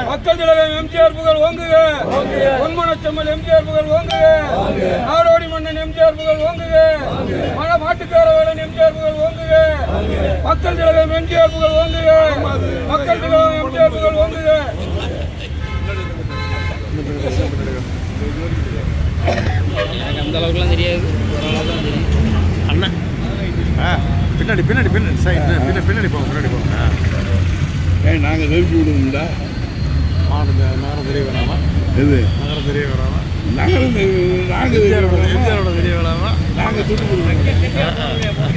மக்கள் தலைவர் எம்ஜிஆர் புகழ் ஓங்குக. பொன்மனச்செம்மல் எம்ஜிஆர் புகழ் ஓங்குக. நாடோடி மன்னன் எம்ஜிஆர் புகழ் ஓங்குக. மாட்டுக்கார வேலன் எம்ஜிஆர் புகழ் ஓங்குக. மக்கள் தலைவர் எம்ஜிஆர் புகழ் ஓங்குக. மக்கள் தலைவர் எம்ஜிஆர் புகழ் ஓங்குக. எனக்கு அந்த அளவுக்குலாம் தெரியாது, ஓரளவுக்கு தெரியும். அண்ணா பின்னாடி பின்னாடி பின்னாடி சைடு பின்னாடி போங்க, பின்னாடி போங்க. நாங்கள் நிறுத்தி விடுவோம்ல. நகரம் தெரிய வேணாமா? எது நகரம் தெரிய வேணாமா? நாங்கள் எம்ஜிஆரோட தெரிய வேணாமா? நாங்கள் சுட்டு கொடுக்குறோம்.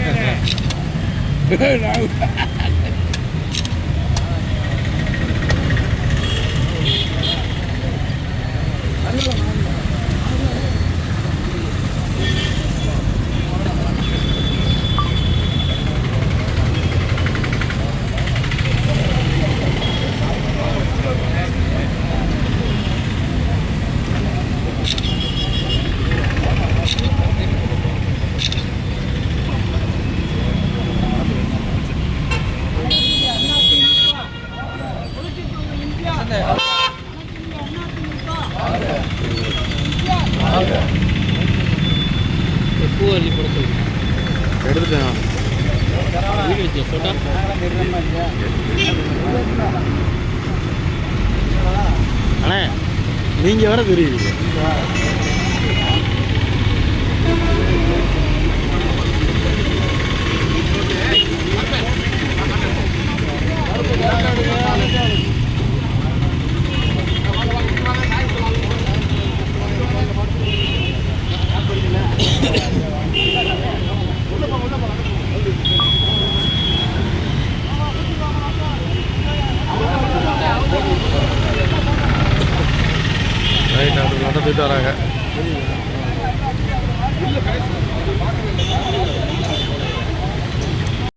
பூ அள்ளி போட சொல்லி எடுத்துட்டேன். வீடு வச்சு சொட்டா அண்ணே நீங்கள் வர தெரியுது. ரைட், அது நடந்துட்டு வராங்க.